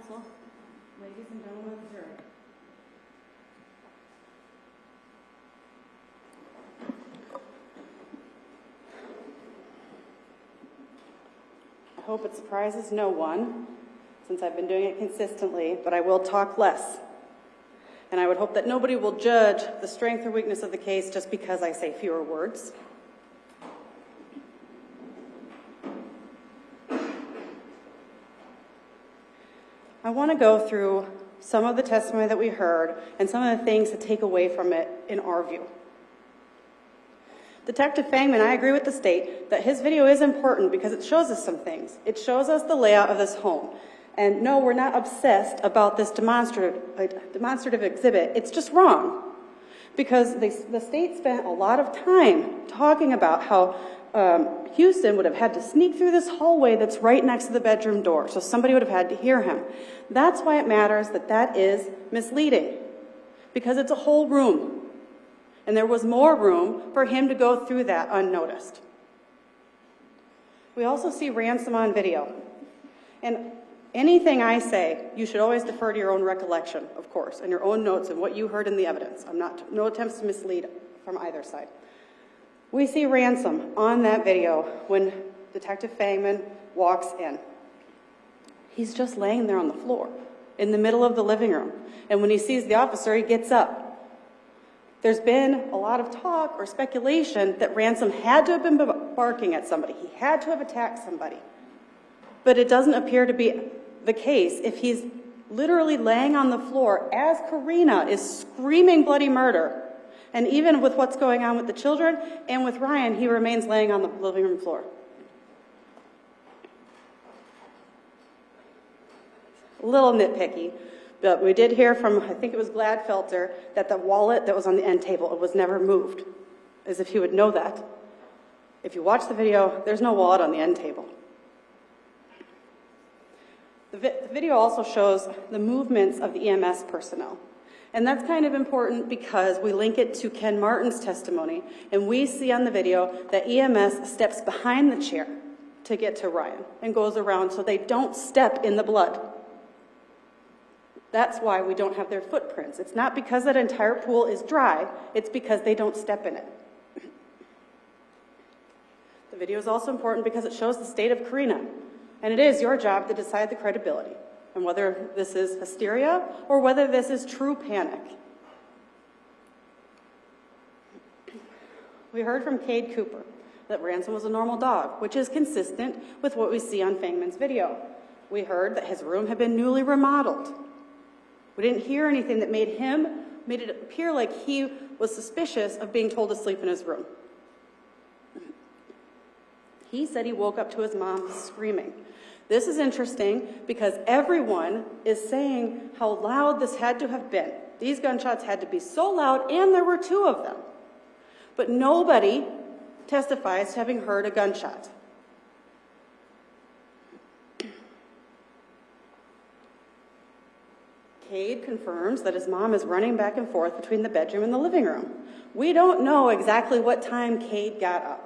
counsel, ladies and gentlemen of the jury. I hope it surprises no one, since I've been doing it consistently, but I will talk less. And I would hope that nobody will judge the strength or weakness of the case just because I say fewer words. I want to go through some of the testimony that we heard and some of the things to take away from it in our view. Detective Fangman, I agree with the state that his video is important because it shows us some things. It shows us the layout of this home. And no, we're not obsessed about this demonstrative exhibit. It's just wrong. Because the state spent a lot of time talking about how Houston would have had to sneak through this hallway that's right next to the bedroom door, so somebody would have had to hear him. That's why it matters that that is misleading, because it's a whole room. And there was more room for him to go through that unnoticed. We also see ransom on video. And anything I say, you should always defer to your own recollection, of course, and your own notes and what you heard in the evidence. No attempts to mislead from either side. We see ransom on that video when Detective Fangman walks in. He's just laying there on the floor in the middle of the living room. And when he sees the officer, he gets up. There's been a lot of talk or speculation that ransom had to have been barking at somebody. He had to have attacked somebody. But it doesn't appear to be the case if he's literally laying on the floor as Karina is screaming bloody murder. And even with what's going on with the children and with Ryan, he remains laying on the living room floor. A little nitpicky, but we did hear from, I think it was Gladfelter, that the wallet that was on the end table, it was never moved, as if he would know that. If you watch the video, there's no wallet on the end table. The video also shows the movements of the EMS personnel. And that's kind of important because we link it to Ken Martin's testimony, and we see on the video that EMS steps behind the chair to get to Ryan and goes around so they don't step in the blood. That's why we don't have their footprints. It's not because that entire pool is dry, it's because they don't step in it. The video is also important because it shows the state of Karina, and it is your job to decide the credibility and whether this is hysteria or whether this is true panic. We heard from Karina Cooper that Ransom was a normal dog, which is consistent with what we see on Fangman's video. We heard that his room had been newly remodeled. We didn't hear anything that made it appear like he was suspicious of being told to sleep in his room. He said he woke up to his mom screaming. This is interesting because everyone is saying how loud this had to have been. These gunshots had to be so loud, and there were two of them. But nobody testifies to having heard a gunshot. Cade confirms that his mom is running back and forth between the bedroom and the living room. We don't know exactly what time Cade got up.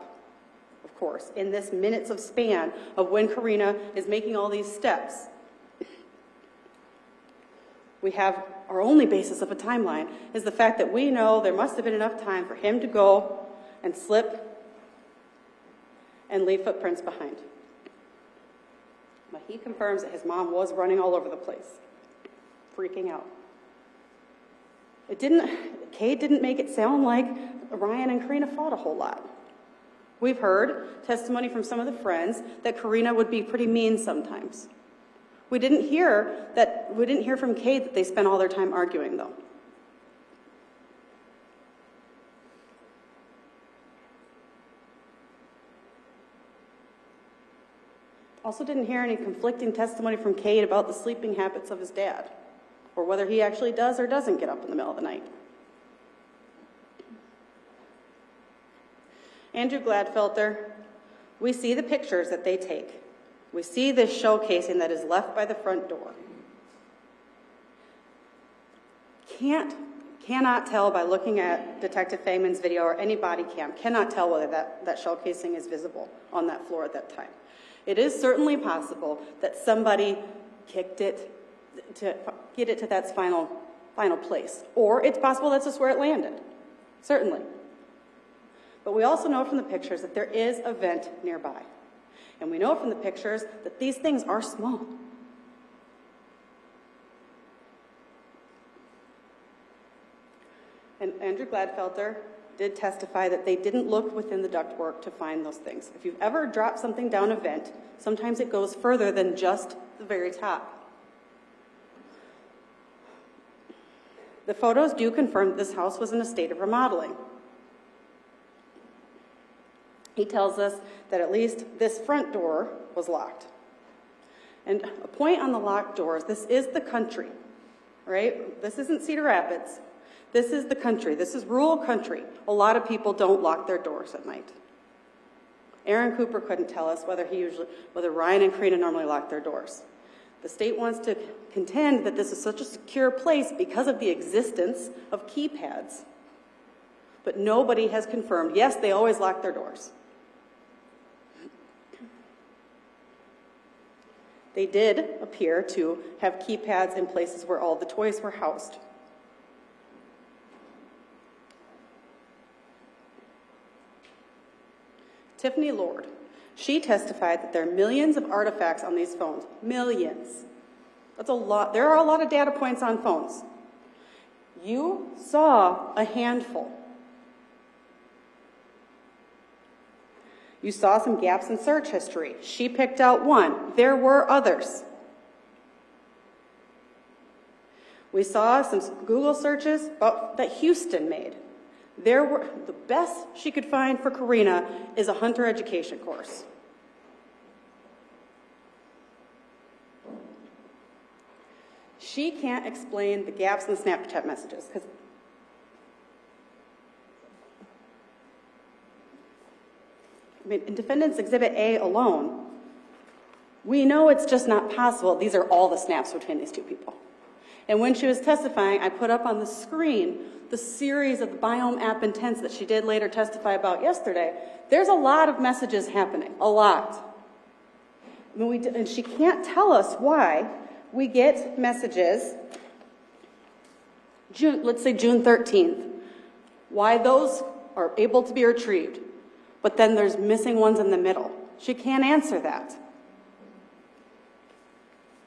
Of course, in this minutes of span of when Karina is making all these steps. We have our only basis of a timeline is the fact that we know there must have been enough time for him to go and slip and leave footprints behind. But he confirms that his mom was running all over the place, freaking out. Cade didn't make it sound like Ryan and Karina fought a whole lot. We've heard testimony from some of the friends that Karina would be pretty mean sometimes. We didn't hear from Cade that they spent all their time arguing, though. Also didn't hear any conflicting testimony from Cade about the sleeping habits of his dad, or whether he actually does or doesn't get up in the middle of the night. Andrew Gladfelter, we see the pictures that they take. We see this showcasing that is left by the front door. Cannot tell by looking at Detective Fangman's video or any body cam, cannot tell whether that showcasing is visible on that floor at that time. It is certainly possible that somebody kicked it, to get it to that final place. Or it's possible that's just where it landed, certainly. But we also know from the pictures that there is a vent nearby. And we know from the pictures that these things are small. And Andrew Gladfelter did testify that they didn't look within the ductwork to find those things. If you've ever dropped something down a vent, sometimes it goes further than just the very top. The photos do confirm that this house was in a state of remodeling. He tells us that at least this front door was locked. And a point on the locked doors, this is the country, right? This isn't Cedar Rapids. This is the country. This is rural country. A lot of people don't lock their doors at night. Aaron Cooper couldn't tell us whether Ryan and Karina normally lock their doors. The state wants to contend that this is such a secure place because of the existence of keypads. But nobody has confirmed, yes, they always lock their doors. They did appear to have keypads in places where all the toys were housed. Tiffany Lord, she testified that there are millions of artifacts on these phones. Millions. That's a lot. There are a lot of data points on phones. You saw a handful. You saw some gaps in search history. She picked out one. There were others. We saw some Google searches that Houston made. The best she could find for Karina is a hunter education course. She can't explain the gaps in the Snapchat messages because in Defendant's Exhibit A alone, we know it's just not possible. These are all the snaps between these two people. And when she was testifying, I put up on the screen the series of the Biome app intents that she did later testify about yesterday. There's a lot of messages happening, a lot. And she can't tell us why we get messages, let's say June 13th, why those are able to be retrieved, but then there's missing ones in the middle. She can't answer that.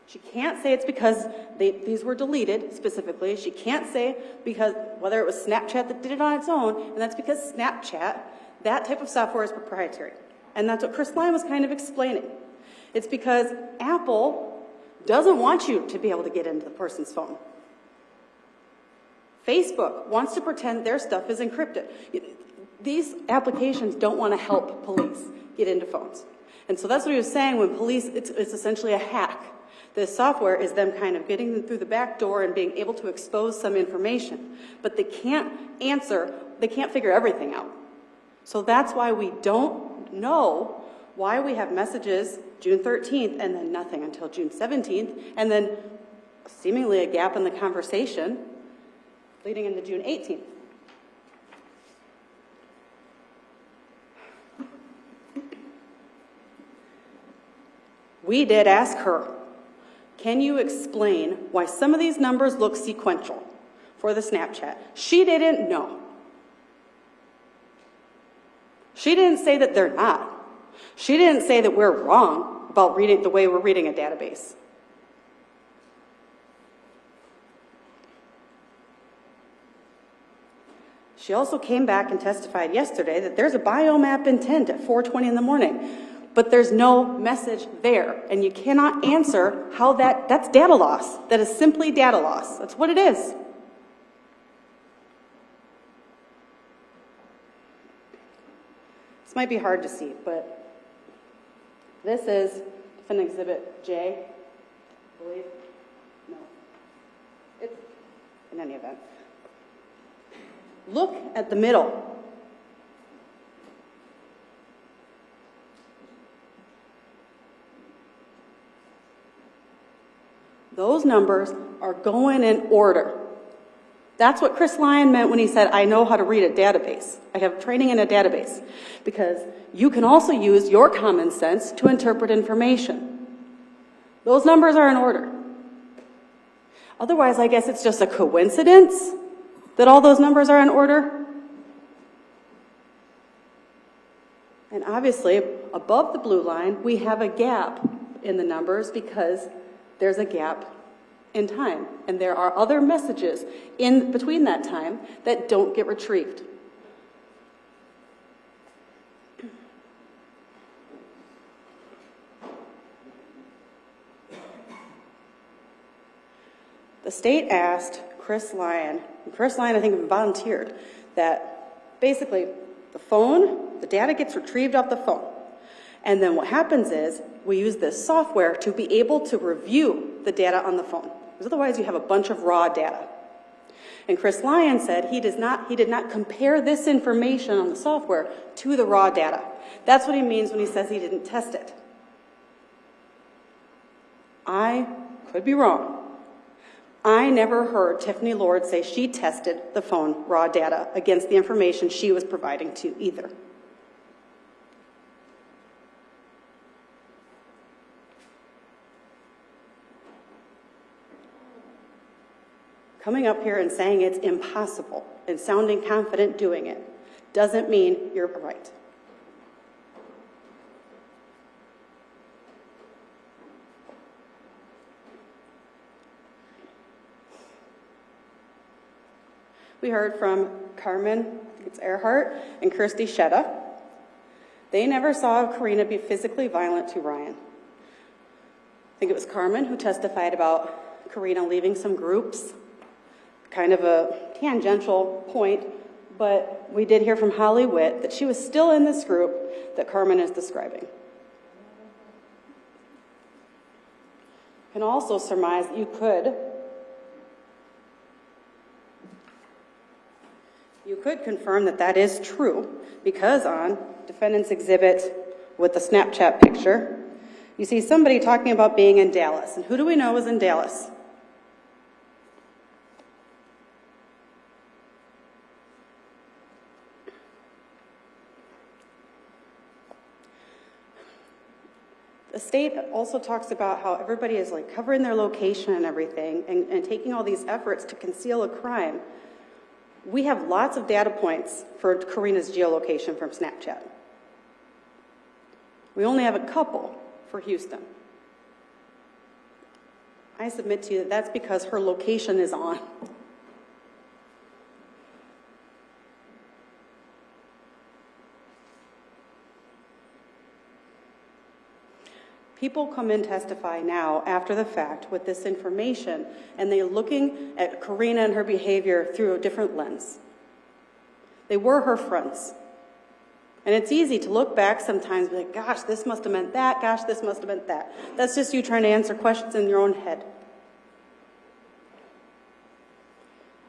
She can't say it's because these were deleted specifically. She can't say because whether it was Snapchat that did it on its own, and that's because Snapchat, that type of software is proprietary. And that's what Chris Lyon was kind of explaining. It's because Apple doesn't want you to be able to get into the person's phone. Facebook wants to pretend their stuff is encrypted. These applications don't want to help police get into phones. And so that's what he was saying when police, it's essentially a hack. This software is them kind of getting them through the back door and being able to expose some information. But they can't they can't figure everything out. So that's why we don't know why we have messages June 13th and then nothing until June 17th, and then seemingly a gap in the conversation leading into June 18th. We did ask her, can you explain why some of these numbers look sequential for the Snapchat? She didn't know. She didn't say that they're not. She didn't say that we're wrong about reading the way we're reading a database. She also came back and testified yesterday that there's a Biome app intent at 4:20 in the morning. But there's no message there, and you cannot answer how that's data loss. That is simply data loss. That's what it is. This might be hard to see, but this is Defendant Exhibit J, I believe. No. It's in any event. Look at the middle. Those numbers are going in order. That's what Chris Lyon meant when he said, I know how to read a database. I have training in a database. Because you can also use your common sense to interpret information. Those numbers are in order. Otherwise, I guess it's just a coincidence that all those numbers are in order. And obviously, above the blue line, we have a gap in the numbers because there's a gap in time. And there are other messages in between that time that don't get retrieved. The state asked Chris Lyon, and Chris Lyon, I think, volunteered, that basically the data gets retrieved off the phone. And then what happens is we use this software to be able to review the data on the phone. Because otherwise you have a bunch of raw data. And Chris Lyon said he did not compare this information on the software to the raw data. That's what he means when he says he didn't test it. I could be wrong. I never heard Tiffany Lord say she tested the phone raw data against the information she was providing to either. Coming up here and saying it's impossible and sounding confident doing it doesn't mean you're right. We heard from Carmen Earhart and Kirsty Shetta. They never saw Karina be physically violent to Ryan. I think it was Carmen who testified about Karina leaving some groups, kind of a tangential point, but we did hear from Holly Witt that she was still in this group that Carmen is describing. You can also surmise that you could confirm that that is true, because on defendant's exhibit with the Snapchat picture, you see somebody talking about being in Dallas. And who do we know is in Dallas? The state also talks about how everybody is like covering their location and everything and taking all these efforts to conceal a crime. We have lots of data points for Karina's geolocation from Snapchat. We only have a couple for Houston. I submit to you that that's because her location is on. People come and testify now after the fact with this information, and they're looking at Karina and her behavior through a different lens. They were her friends. And it's easy to look back sometimes and be like, gosh, this must have meant that, gosh, this must have meant that. That's just you trying to answer questions in your own head.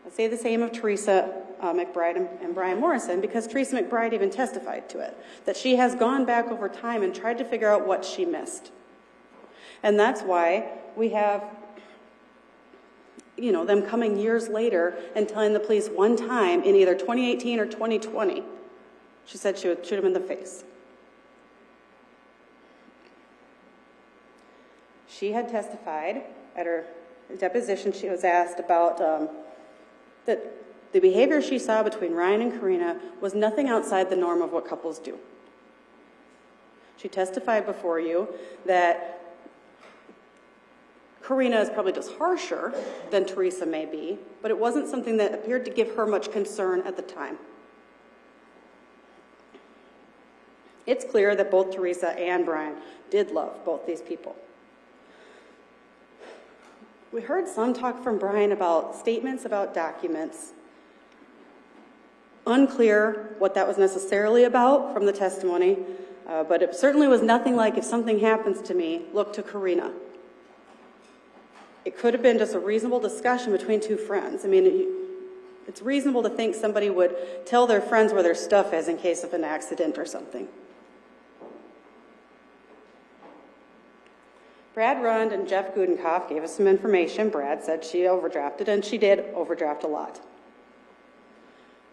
I say the same of Teresa McBride and Brian Morrison, because Teresa McBride even testified to it, that she has gone back over time and tried to figure out what she missed. And that's why we have, them coming years later and telling the police one time in either 2018 or 2020, she said she would shoot him in the face. She had testified at her deposition. She was asked about that the behavior she saw between Ryan and Karina was nothing outside the norm of what couples do. She testified before you that Karina is probably just harsher than Teresa may be, but it wasn't something that appeared to give her much concern at the time. It's clear that both Teresa and Brian did love both these people. We heard some talk from Brian about statements about documents. Unclear what that was necessarily about from the testimony, but it certainly was nothing like, if something happens to me, look to Karina. It could have been just a reasonable discussion between two friends. I mean, it's reasonable to think somebody would tell their friends where their stuff is in case of an accident or something. Brad Rund and Jeff Gudenkoff gave us some information. Brad said she overdrafted, and she did overdraft a lot.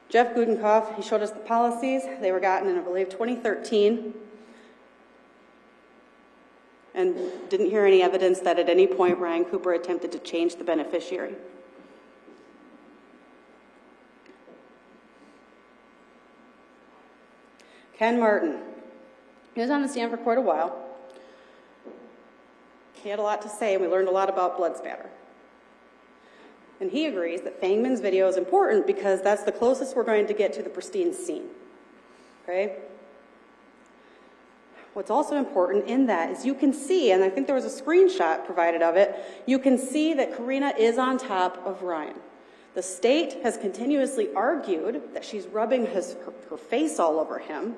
Jeff Gudenkoff, he showed us the policies. They were gotten in, I believe, 2013. and didn't hear any evidence that at any point Ryan Cooper attempted to change the beneficiary. Ken Martin. He was on the stand for quite a while. He had a lot to say, and we learned a lot about blood spatter. And he agrees that Fangman's video is important because that's the closest we're going to get to the pristine scene. Okay? What's also important in that is you can see, and I think there was a screenshot provided of it, you can see that Karina is on top of Ryan. The state has continuously argued that she's rubbing her face all over him.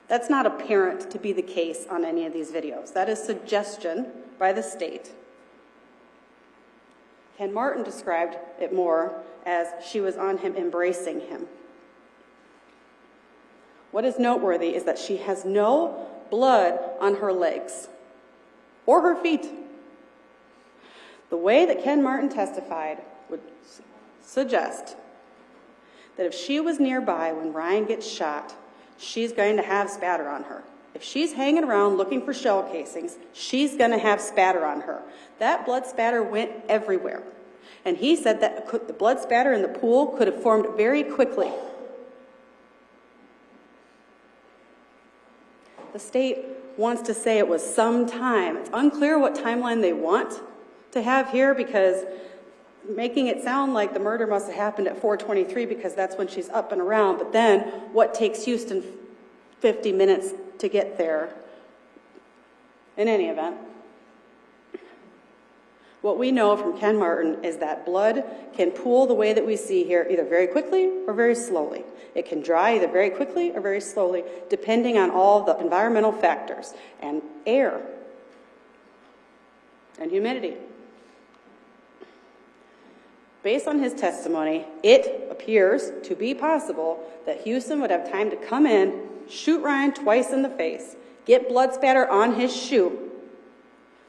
That's not apparent to be the case on any of these videos. That is suggestion by the state. Ken Martin described it more as she was on him embracing him. What is noteworthy is that she has no blood on her legs or her feet. The way that Ken Martin testified would suggest that if she was nearby when Ryan gets shot, she's going to have spatter on her. If she's hanging around looking for shell casings, she's going to have spatter on her. That blood spatter went everywhere. And he said that the blood spatter in the pool could have formed very quickly. The state wants to say it was some time. It's unclear what timeline they want to have here because making it sound like the murder must have happened at 4:23 because that's when she's up and around. But then what takes Houston 50 minutes to get there? In any event, what we know from Ken Martin is that blood can pool the way that we see here, either very quickly or very slowly. It can dry either very quickly or very slowly, depending on all the environmental factors and air and humidity. Based on his testimony, it appears to be possible that Houston would have time to come in, shoot Ryan twice in the face, get blood spatter on his shoe,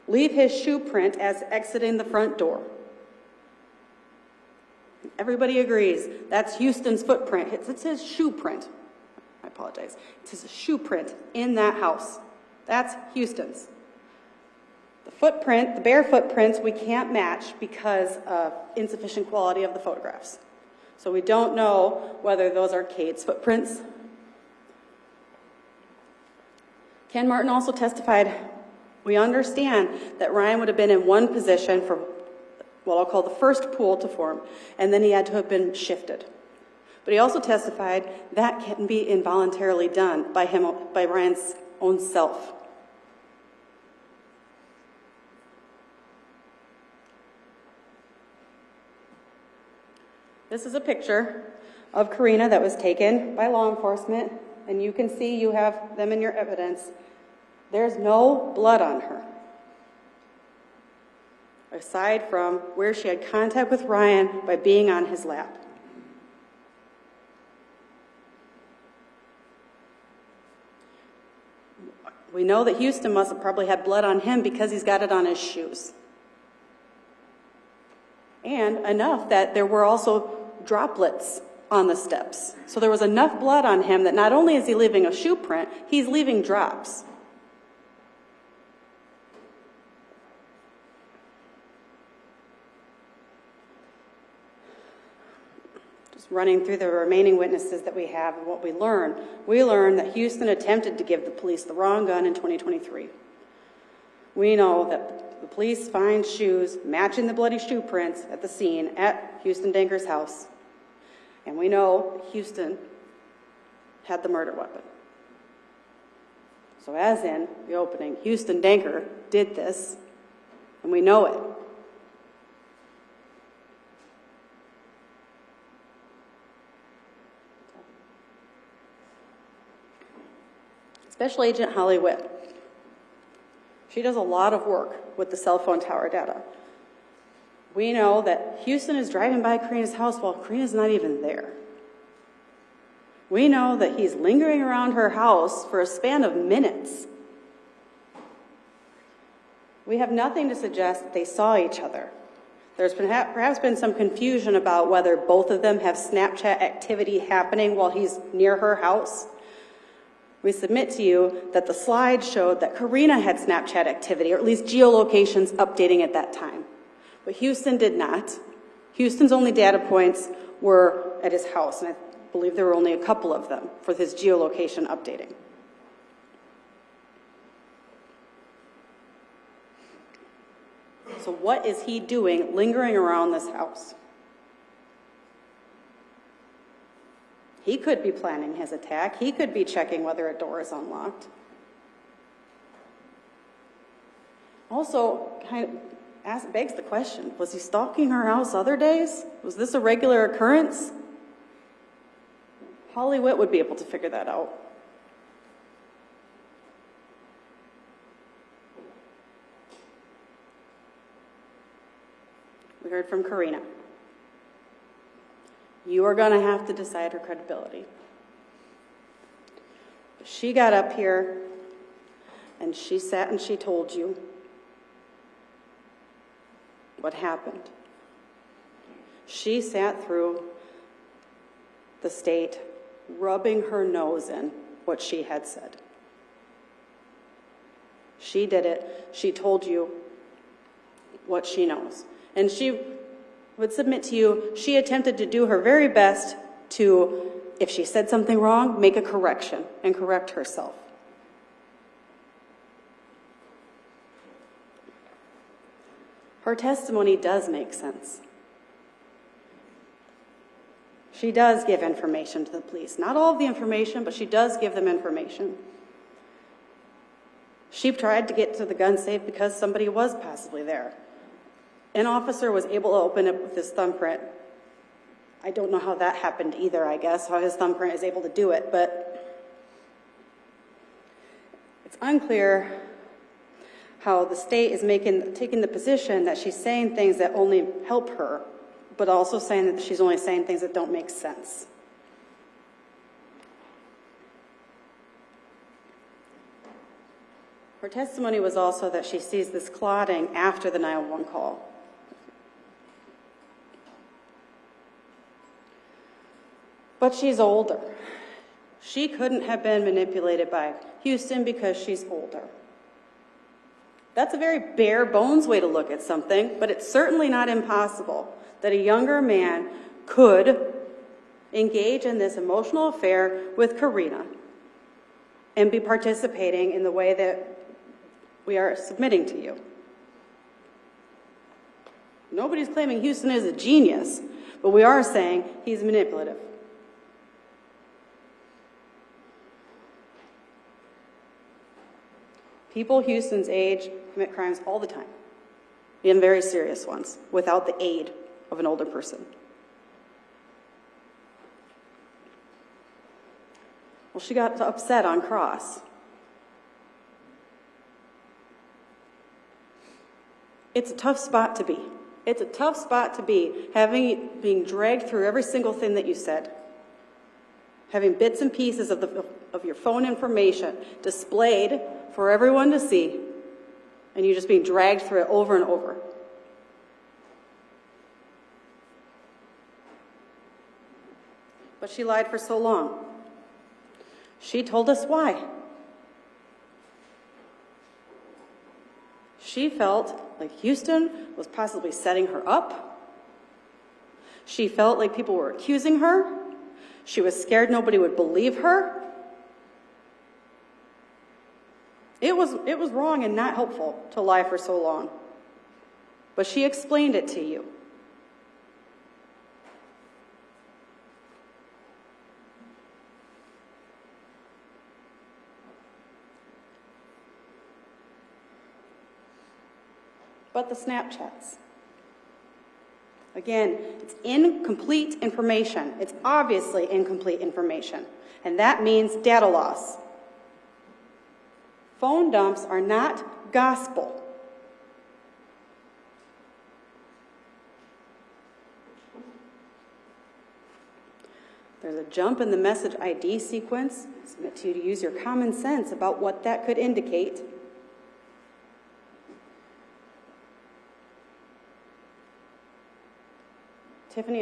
leave his shoe print as exiting the front door. Everybody agrees that's Houston's footprint. It's his shoe print. I apologize. It's his shoe print in that house. That's Houston's. The footprint, the bare footprints, we can't match because of insufficient quality of the photographs. So we don't know whether those are Kate's footprints. Ken Martin also testified, we understand that Ryan would have been in one position for what I'll call the first pool to form, and then he had to have been shifted. But he also testified that can be involuntarily done by Ryan's own self. This is a picture of Karina that was taken by law enforcement, and you can see you have them in your evidence. There's no blood on her, aside from where she had contact with Ryan by being on his lap. We know that Houston must have probably had blood on him because he's got it on his shoes. And enough that there were also droplets on the steps. So there was enough blood on him that not only is he leaving a shoe print, he's leaving drops. Just running through the remaining witnesses that we have and what we learned that Houston attempted to give the police the wrong gun in 2023. We know that the police find shoes matching the bloody shoe prints at the scene at Houston Danker's house. And we know Houston had the murder weapon. So as in the opening, Houston Danker did this, and we know it. Special Agent Holly Whitt. She does a lot of work with the cell phone tower data. We know that Houston is driving by Karina's house while Karina's not even there. We know that he's lingering around her house for a span of minutes. We have nothing to suggest that they saw each other. There's perhaps been some confusion about whether both of them have Snapchat activity happening while he's near her house. We submit to you that the slide showed that Karina had Snapchat activity, or at least geolocations updating at that time. But Houston did not. Houston's only data points were at his house, and I believe there were only a couple of them for his geolocation updating. So what is he doing lingering around this house? He could be planning his attack. He could be checking whether a door is unlocked. Also, begs the question, was he stalking her house other days? Was this a regular occurrence? Holly Witt would be able to figure that out. We heard from Karina. You are going to have to decide her credibility. She got up here and she sat and she told you what happened. She sat through the state rubbing her nose in what she had said. She did it. She told you what she knows. And she would submit to you, she attempted to do her very best to, if she said something wrong, make a correction and correct herself. Her testimony does make sense. She does give information to the police. Not all of the information, but she does give them information. She tried to get to the gun safe because somebody was possibly there. An officer was able to open it with his thumbprint. I don't know how that happened either, I guess, how his thumbprint is able to do it, but it's unclear how the state is taking the position that she's saying things that only help her, but also saying that she's only saying things that don't make sense. Her testimony was also that she sees this clotting after the 911 call. But she's older. She couldn't have been manipulated by Houston because she's older. That's a very bare bones way to look at something, but it's certainly not impossible that a younger man could engage in this emotional affair with Karina and be participating in the way that we are submitting to you. Nobody's claiming Houston is a genius, but we are saying he's manipulative. People Houston's age commit crimes all the time, and very serious ones, without the aid of an older person. Well, she got upset on cross. It's a tough spot to be. It's a tough spot to be, being dragged through every single thing that you said, having bits and pieces of your phone information displayed for everyone to see, and you just being dragged through it over and over. But she lied for so long. She told us why. She felt like Houston was possibly setting her up. She felt like people were accusing her. She was scared nobody would believe her. It was wrong and not helpful to lie for so long. But she explained it to you. But the Snapchats. Again, it's incomplete information. It's obviously incomplete information. And that means data loss. Phone dumps are not gospel. There's a jump in the message ID sequence. I submit to you to use your common sense about what that could indicate. Tiffany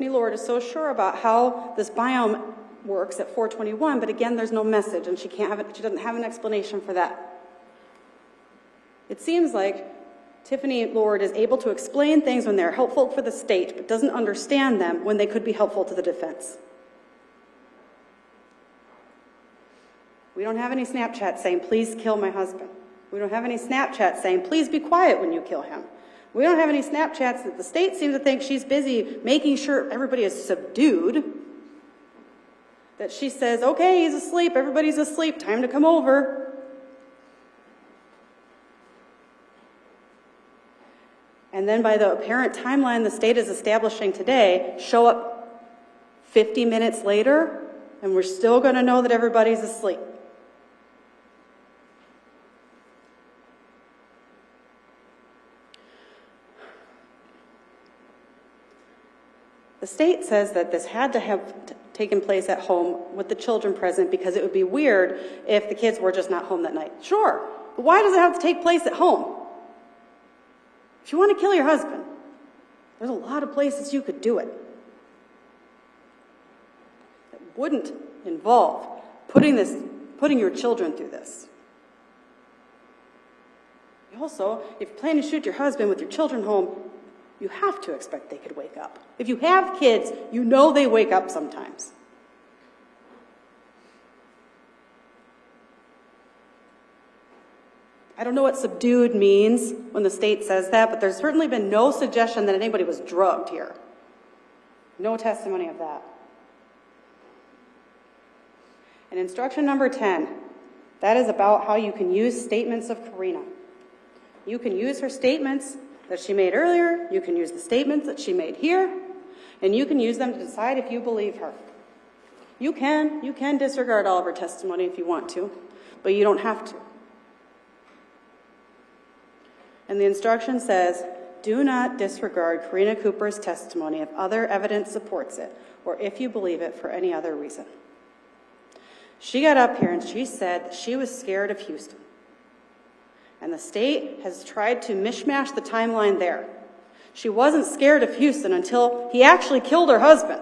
Lord is so sure about how this biome works at 4:21, but again, there's no message, and she doesn't have an explanation for that. It seems like Tiffany Lord is able to explain things when they're helpful for the state, but doesn't understand them when they could be helpful to the defense. We don't have any Snapchat saying, please kill my husband. We don't have any Snapchat saying, please be quiet when you kill him. We don't have any Snapchats that the state seems to think she's busy making sure everybody is subdued. That she says, okay, he's asleep, everybody's asleep, time to come over. And then by the apparent timeline the state is establishing today, show up 50 minutes later, and we're still going to know that everybody's asleep. The state says that this had to have taken place at home with the children present because it would be weird if the kids were just not home that night. Sure, but why does it have to take place at home? If you want to kill your husband, there's a lot of places you could do it. It wouldn't involve putting your children through this. Also, if you plan to shoot your husband with your children home, you have to expect they could wake up. If you have kids, you know they wake up sometimes. I don't know what subdued means when the state says that, but there's certainly been no suggestion that anybody was drugged here. No testimony of that. And instruction number 10, that is about how you can use statements of Karina. You can use her statements that she made earlier, you can use the statements that she made here, and you can use them to decide if you believe her. You can disregard all of her testimony if you want to, but you don't have to. And the instruction says, do not disregard Karina Cooper's testimony if other evidence supports it, or if you believe it for any other reason. She got up here and she said that she was scared of Houston. And the state has tried to mishmash the timeline there. She wasn't scared of Houston until he actually killed her husband.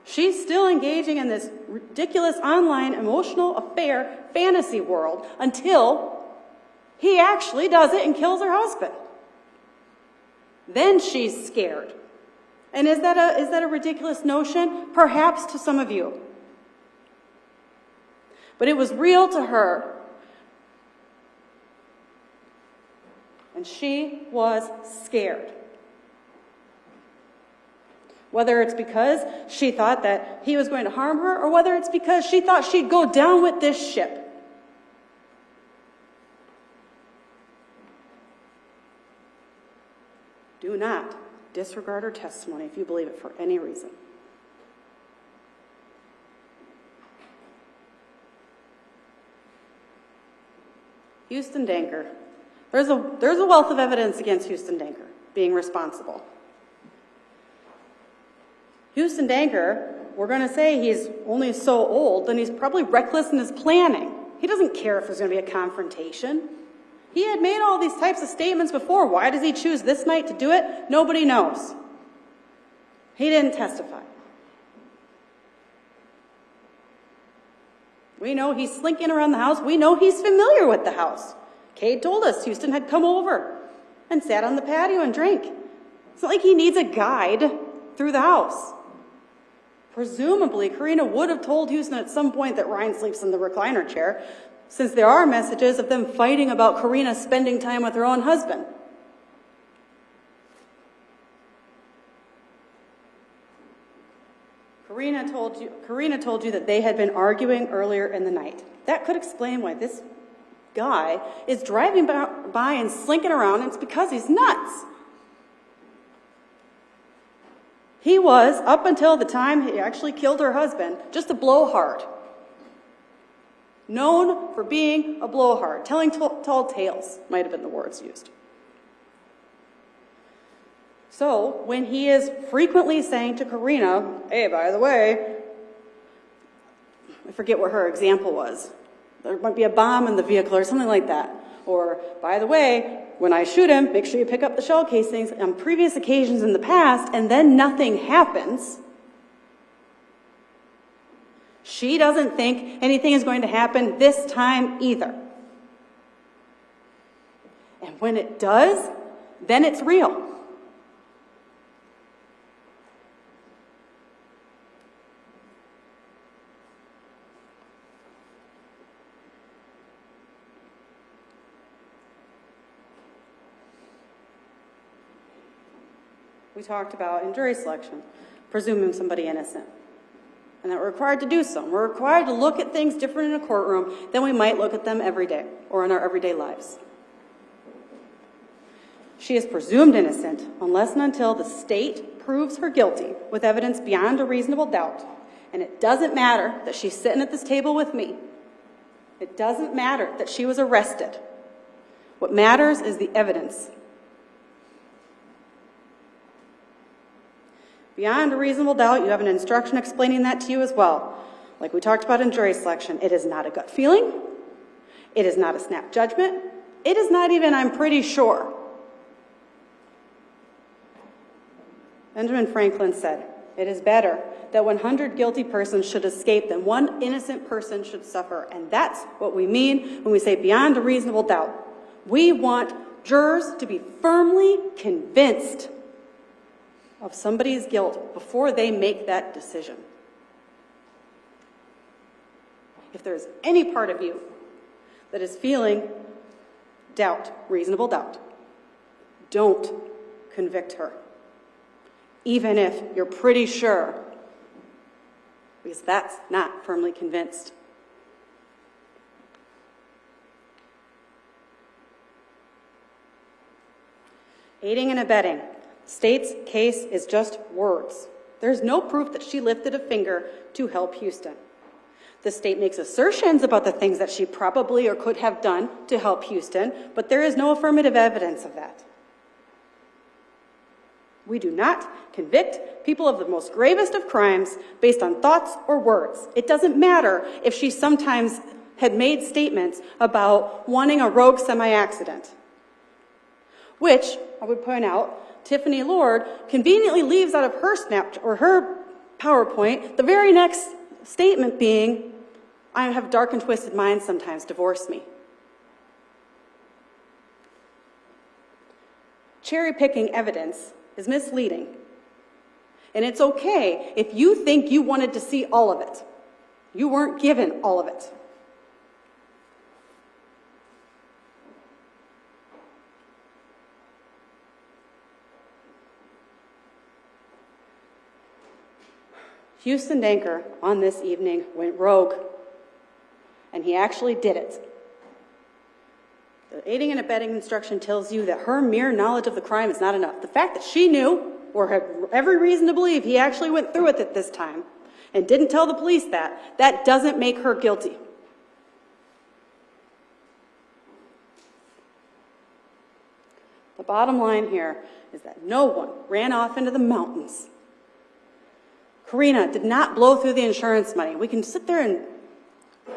She's still engaging in this ridiculous online emotional affair fantasy world until he actually does it and kills her husband. Then she's scared. And is that a ridiculous notion? Perhaps to some of you. But it was real to her. And she was scared. Whether it's because she thought that he was going to harm her, or whether it's because she thought she'd go down with this ship. Do not disregard her testimony if you believe it for any reason. Houston Danker. There's a wealth of evidence against Houston Danker being responsible. Houston Danker, we're going to say he's only so old, then he's probably reckless in his planning. He doesn't care if there's going to be a confrontation. He had made all these types of statements before. Why does he choose this night to do it? Nobody knows. He didn't testify. We know he's slinking around the house. We know he's familiar with the house. Cade told us Houston had come over and sat on the patio and drank. It's not like he needs a guide through the house. Presumably, Karina would have told Houston at some point that Ryan sleeps in the recliner chair, since there are messages of them fighting about Karina spending time with her own husband. Karina told you that they had been arguing earlier in the night. That could explain why this guy is driving by and slinking around, and it's because he's nuts. He was, up until the time he actually killed her husband, just a blowhard. Known for being a blowhard. Telling tall tales might have been the words used. So, when he is frequently saying to Karina, hey, by the way, I forget what her example was. There might be a bomb in the vehicle or something like that. Or, by the way, when I shoot him, make sure you pick up the shell casings. On previous occasions in the past, and then nothing happens, She doesn't think anything is going to happen this time either. And when it does, then it's real. We talked about in jury selection, presuming somebody innocent, and that we're required to do so. We're required to look at things different in a courtroom than we might look at them every day or in our everyday lives. She is presumed innocent unless and until the state proves her guilty with evidence beyond a reasonable doubt. And it doesn't matter that she's sitting at this table with me. It doesn't matter that she was arrested. What matters is the evidence. Beyond a reasonable doubt, you have an instruction explaining that to you as well. Like we talked about in jury selection, it is not a gut feeling. It is not a snap judgment. It is not even, I'm pretty sure. Benjamin Franklin said, "It is better that 100 guilty persons should escape than one innocent person should suffer." And that's what we mean when we say beyond a reasonable doubt. We want jurors to be firmly convinced of somebody's guilt before they make that decision. If there's any part of you that is feeling doubt, reasonable doubt, don't convict her, even if you're pretty sure, because that's not firmly convinced. Aiding and abetting. State's case is just words. There's no proof that she lifted a finger to help Houston. The state makes assertions about the things that she probably or could have done to help Houston, but there is no affirmative evidence of that. We do not convict people of the most gravest of crimes based on thoughts or words. It doesn't matter if she sometimes had made statements about wanting a rogue semi-accident, which, I would point out, Tiffany Lord conveniently leaves out of her her PowerPoint, the very next statement being, "I have dark and twisted minds sometimes, divorce me." Cherry-picking evidence is misleading. And it's okay if you think you wanted to see all of it. You weren't given all of it. Houston Danker on this evening went rogue, and he actually did it. The aiding and abetting instruction tells you that her mere knowledge of the crime is not enough. The fact that she knew, or had every reason to believe he actually went through with it this time, and didn't tell the police that doesn't make her guilty. The bottom line here is that no one ran off into the mountains. Karina did not blow through the insurance money. We can sit there and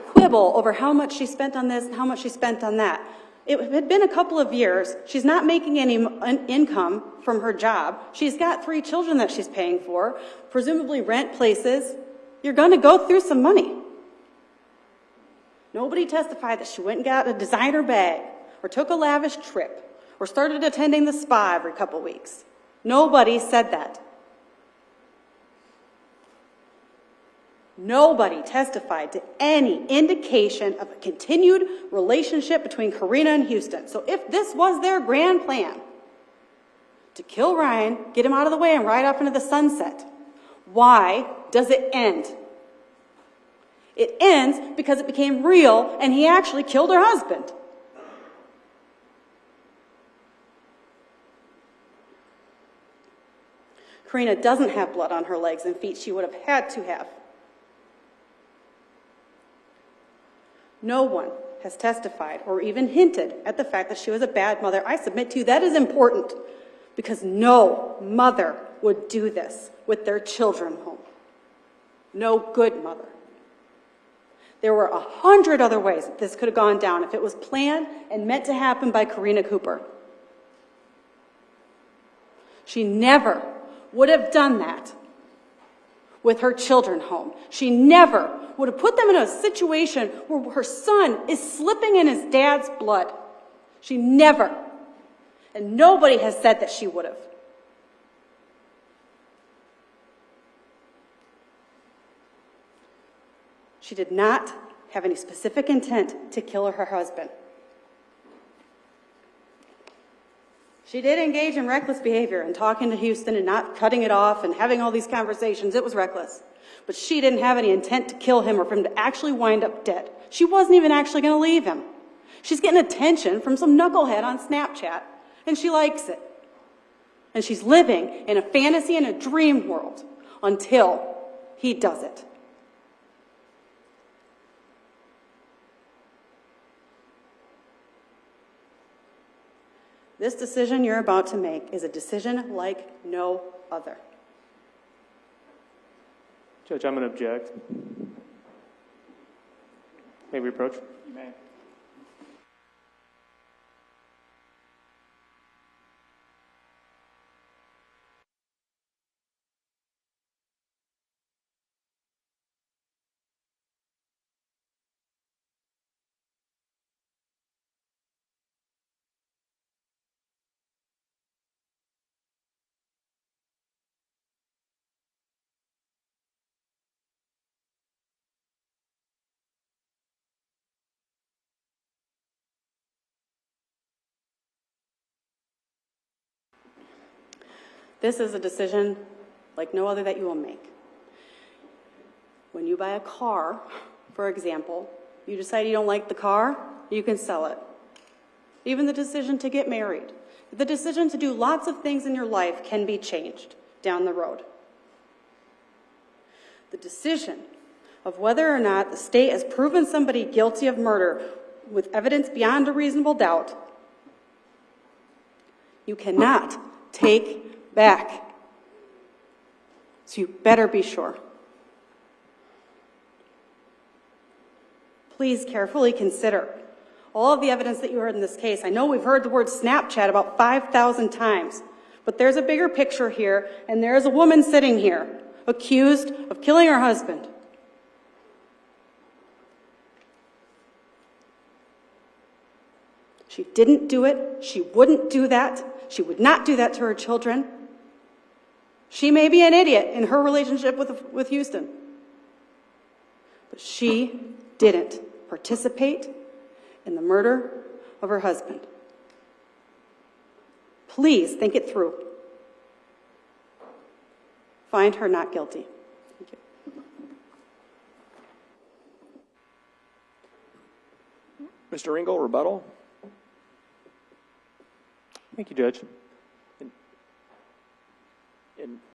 quibble over how much she spent on this and how much she spent on that. It had been a couple of years. She's not making any income from her job. She's got 3 children that she's paying for, presumably rent places. You're going to go through some money. Nobody testified that she went and got a designer bag or took a lavish trip or started attending the spa every couple weeks. Nobody said that. Nobody testified to any indication of a continued relationship between Karina and Houston. So if this was their grand plan, to kill Ryan, get him out of the way, and ride off into the sunset, why does it end? It ends because it became real and he actually killed her husband. Karina doesn't have blood on her legs and feet. She would have had to have. No one has testified or even hinted at the fact that she was a bad mother. I submit to you that is important because no mother would do this with their children home. No good mother. There were 100 other ways that this could have gone down if it was planned and meant to happen by Karina Cooper. She never would have done that with her children home. She never would have put them in a situation where her son is slipping in his dad's blood. She never. And nobody has said that she would have. She did not have any specific intent to kill her husband. She did engage in reckless behavior and talking to Houston and not cutting it off and having all these conversations. It was reckless. But she didn't have any intent to kill him or for him to actually wind up dead. She wasn't even actually going to leave him. She's getting attention from some knucklehead on Snapchat, and she likes it. And she's living in a fantasy and a dream world until he does it. This decision you're about to make is a decision like no other. Judge, I'm going to object. May we approach? You may. This is a decision like no other that you will make. When you buy a car, for example, you decide you don't like the car, you can sell it. Even the decision to get married, the decision to do lots of things in your life can be changed down the road. The decision of whether or not the state has proven somebody guilty of murder with evidence beyond a reasonable doubt, you cannot take back. So you better be sure. Please carefully consider all of the evidence that you heard in this case. I know we've heard the word Snapchat about 5,000 times, but there's a bigger picture here, and there is a woman sitting here accused of killing her husband. She didn't do it. She wouldn't do that. She would not do that to her children. She may be an idiot in her relationship with Houston, but she didn't participate in the murder of her husband. Please think it through. Find her not guilty. Thank you. Mr. Ringel, rebuttal. Thank you, Judge.